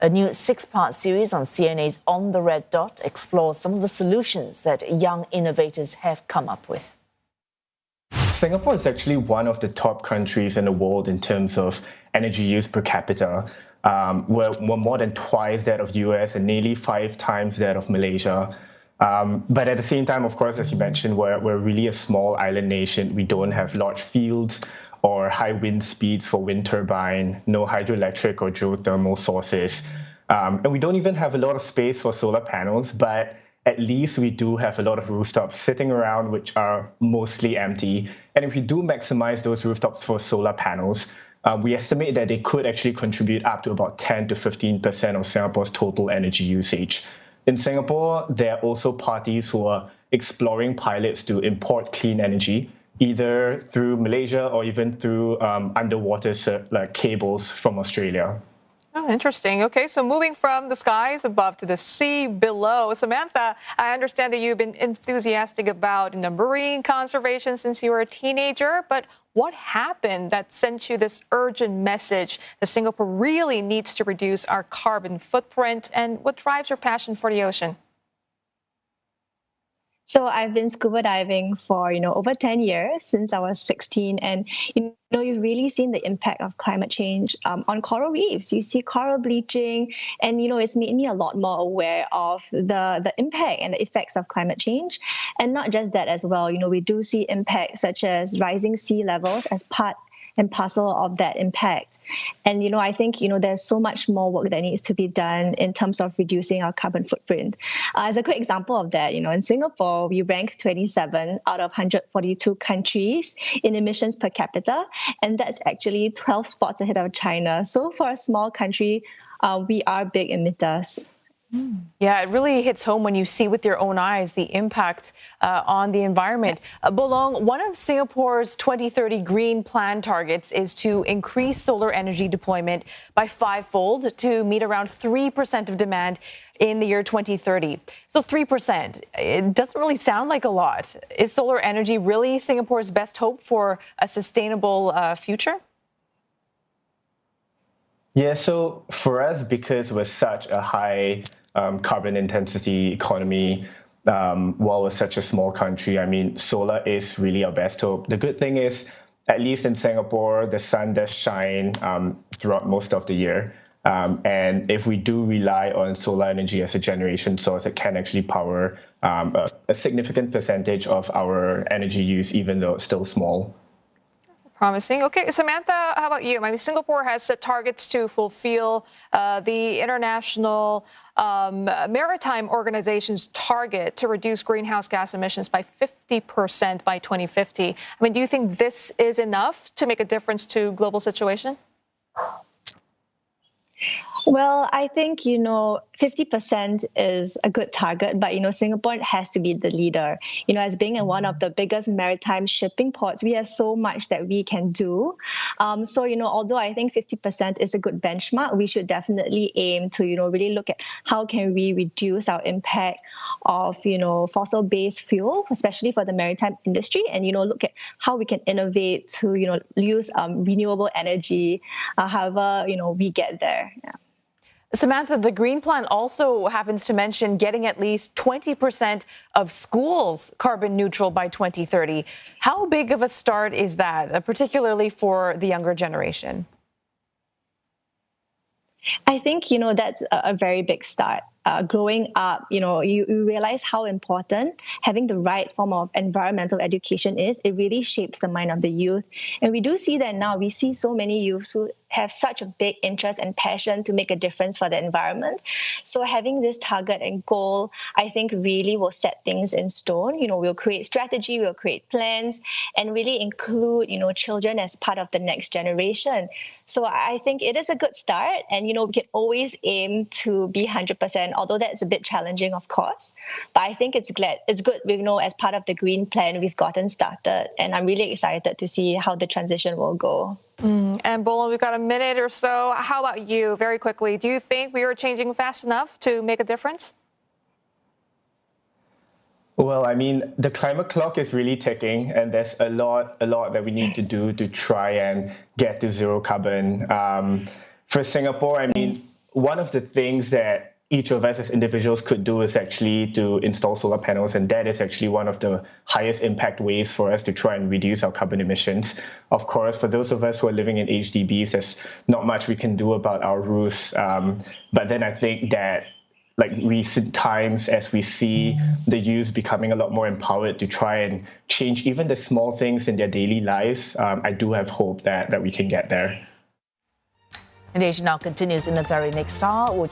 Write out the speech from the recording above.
A new six-part series on CNA's On the Red Dot explores some of the solutions that young innovators have come up with. Singapore is actually one of the top countries in the world in terms of energy use per capita. We're more than twice that of the US and nearly 5 times that of Malaysia. But at the same time, of course, as you mentioned, we're really a small island nation. We don't have large fields or high wind speeds for wind turbine, no hydroelectric or geothermal sources. And we don't even have a lot of space for solar panels, but at least we do have a lot of rooftops sitting around which are mostly empty. And if we do maximize those rooftops for solar panels, we estimate that they could actually contribute up to about 10 to 15% of Singapore's total energy usage. In Singapore, there are also parties who are exploring pilots to import clean energy, either through Malaysia or even through underwater cables from Australia. Oh, interesting. Okay, so moving from the skies above to the sea below. Samantha, I understand that you've been enthusiastic about marine conservation since you were a teenager, but what happened that sent you this urgent message that Singapore really needs to reduce our carbon footprint, and what drives your passion for the ocean? So I've been scuba diving for, over 10 years since I was 16. And, you've really seen the impact of climate change on coral reefs. You see coral bleaching and, it's made me a lot more aware of the impact and the effects of climate change. And not just that as well, we do see impacts such as rising sea levels as part and parcel of that impact. And, I think, there's so much more work that needs to be done in terms of reducing our carbon footprint. As a quick example of that, in Singapore, we rank 27 out of 142 countries in emissions per capita. And that's actually 12 spots ahead of China. So for a small country, we are big emitters. Yeah, it really hits home when you see with your own eyes the impact on the environment. Bolong, one of Singapore's 2030 Green Plan targets is to increase solar energy deployment by 5-fold to meet around 3% of demand in the year 2030. So 3%, it doesn't really sound like a lot. Is solar energy really Singapore's best hope for a sustainable future? Yeah, so for us, because we're such a high carbon intensity economy, while we're such a small country, solar is really our best hope. The good thing is, at least in Singapore, the sun does shine throughout most of the year. And if we do rely on solar energy as a generation source, it can actually power a significant percentage of our energy use, even though it's still small. Promising. Okay, Samantha, how about you? Singapore has set targets to fulfill the International Maritime Organization's target to reduce greenhouse gas emissions by 50% by 2050. Do you think this is enough to make a difference to global situation? Well, I think, 50% is a good target, but, Singapore has to be the leader. As being in one of the biggest maritime shipping ports, we have so much that we can do. So, although I think 50% is a good benchmark, we should definitely aim to, really look at how can we reduce our impact of, fossil-based fuel, especially for the maritime industry, and, look at how we can innovate to, use renewable energy, however, we get there. Yeah. Samantha, the Green Plan also happens to mention getting at least 20% of schools carbon neutral by 2030. How big of a start is that, particularly for the younger generation? I think, that's a very big start. Growing up, you realize how important having the right form of environmental education is. It really shapes the mind of the youth. And we do see that now. We see so many youths who have such a big interest and passion to make a difference for the environment. So having this target and goal, I think really will set things in stone. We'll create strategy, we'll create plans, and really include, children as part of the next generation. So I think it is a good start. And, we can always aim to be 100%, although that's a bit challenging, of course. But I think it's good. As part of the Green Plan, we've gotten started. And I'm really excited to see how the transition will go. And Bolong, we've got a minute or so. How about you, very quickly? Do you think we are changing fast enough to make a difference? Well, the climate clock is really ticking, and there's a lot that we need to do to try and get to zero carbon. For Singapore, one of the things that each of us as individuals could do is actually to install solar panels, and that is actually one of the highest impact ways for us to try and reduce our carbon emissions. Of course, for those of us who are living in HDBs, there's not much we can do about our roofs. But then I think that like recent times, as we see the youth becoming a lot more empowered to try and change even the small things in their daily lives, I do have hope that we can get there. And Asia now continues in the very next hour. We'll